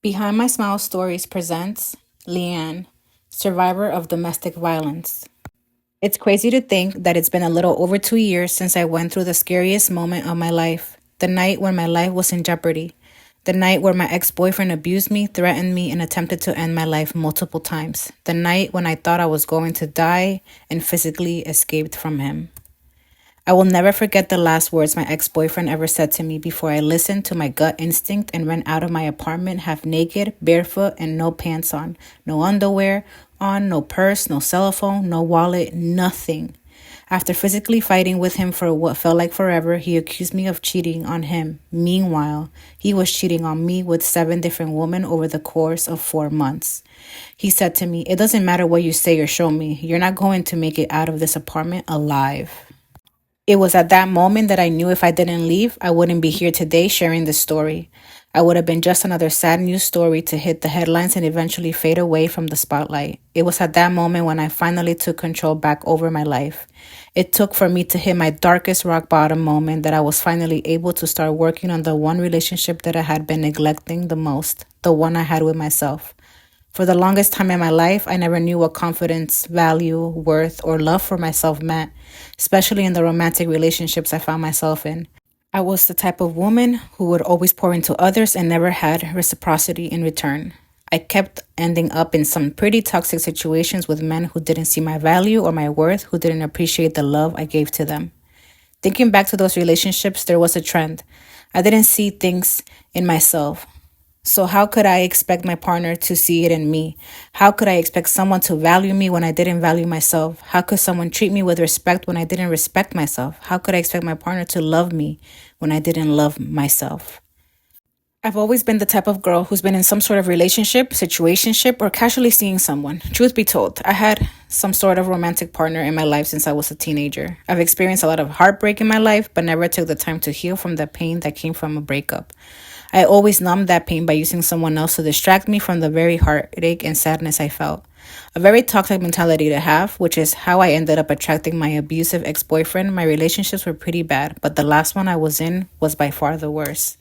Behind My Smile Stories presents Lianne, survivor of domestic violence. It's crazy to think that it's been a little over 2 years since I went through the scariest moment of my life, the night when my life was in jeopardy, the night where my ex-boyfriend abused me, threatened me, and attempted to end my life multiple times, the night when I thought I was going to die and physically escaped from him. I will never forget the last words my ex-boyfriend ever said to me before I listened to my gut instinct and ran out of my apartment half naked, barefoot, and no pants on, no underwear on, no purse, no cell phone, no wallet, nothing. After physically fighting with him for what felt like forever, he accused me of cheating on him. Meanwhile, he was cheating on me with 7 different women over the course of 4 months. He said to me, "It doesn't matter what you say or show me. You're not going to make it out of this apartment alive." It was at that moment that I knew if I didn't leave, I wouldn't be here today sharing this story. I would have been just another sad news story to hit the headlines and eventually fade away from the spotlight. It was at that moment when I finally took control back over my life. It took for me to hit my darkest rock bottom moment that I was finally able to start working on the one relationship that I had been neglecting the most, the one I had with myself. For the longest time in my life, I never knew what confidence, value, worth, or love for myself meant, especially in the romantic relationships I found myself in. I was the type of woman who would always pour into others and never had reciprocity in return. I kept ending up in some pretty toxic situations with men who didn't see my value or my worth, who didn't appreciate the love I gave to them. Thinking back to those relationships, there was a trend. I didn't see things in myself. So how could I expect my partner to see it in me? How could I expect someone to value me when I didn't value myself? How could someone treat me with respect when I didn't respect myself? How could I expect my partner to love me when I didn't love myself? I've always been the type of girl who's been in some sort of relationship, situationship, or casually seeing someone. Truth be told, I had some sort of romantic partner in my life since I was a teenager. I've experienced a lot of heartbreak in my life, but never took the time to heal from the pain that came from a breakup. I always numbed that pain by using someone else to distract me from the very heartache and sadness I felt. A very toxic mentality to have, which is how I ended up attracting my abusive ex-boyfriend. My relationships were pretty bad, but the last one I was in was by far the worst.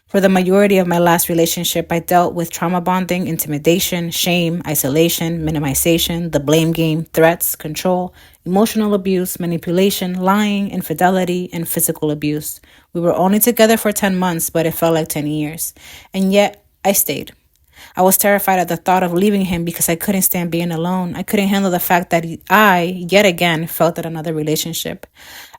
For the majority of my last relationship, I dealt with trauma bonding, intimidation, shame, isolation, minimization, the blame game, threats, control, emotional abuse, manipulation, lying, infidelity, and physical abuse. We were only together for 10 months, but it felt like 10 years. And yet, I stayed. I was terrified at the thought of leaving him because I couldn't stand being alone. I couldn't handle the fact that I, yet again, felt at another relationship.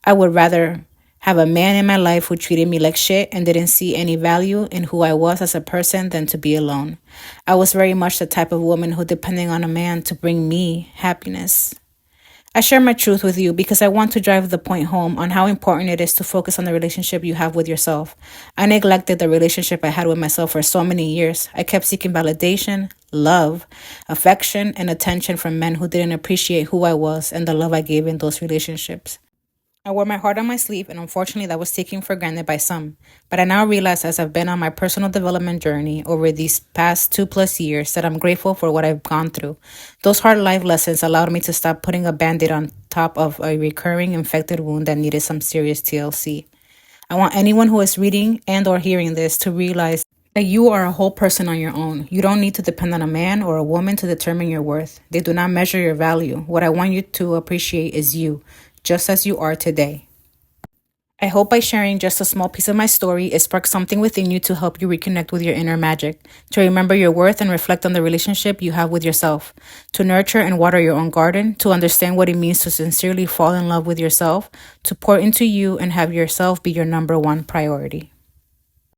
I would rather have a man in my life who treated me like shit and didn't see any value in who I was as a person than to be alone. I was very much the type of woman who depended on a man to bring me happiness. I share my truth with you because I want to drive the point home on how important it is to focus on the relationship you have with yourself. I neglected the relationship I had with myself for so many years. I kept seeking validation, love, affection, and attention from men who didn't appreciate who I was and the love I gave in those relationships. I wore my heart on my sleeve, and unfortunately that was taken for granted by some. But I now realize, as I've been on my personal development journey over these past 2+ years, that I'm grateful for what I've gone through. Those hard life lessons allowed me to stop putting a band-aid on top of a recurring infected wound that needed some serious TLC. I want anyone who is reading and or hearing this to realize that you are a whole person on your own. You don't need to depend on a man or a woman to determine your worth. They do not measure your value. What I want you to appreciate is you, just as you are today. I hope by sharing just a small piece of my story, it sparks something within you to help you reconnect with your inner magic, to remember your worth and reflect on the relationship you have with yourself, to nurture and water your own garden, to understand what it means to sincerely fall in love with yourself, to pour into you and have yourself be your number one priority.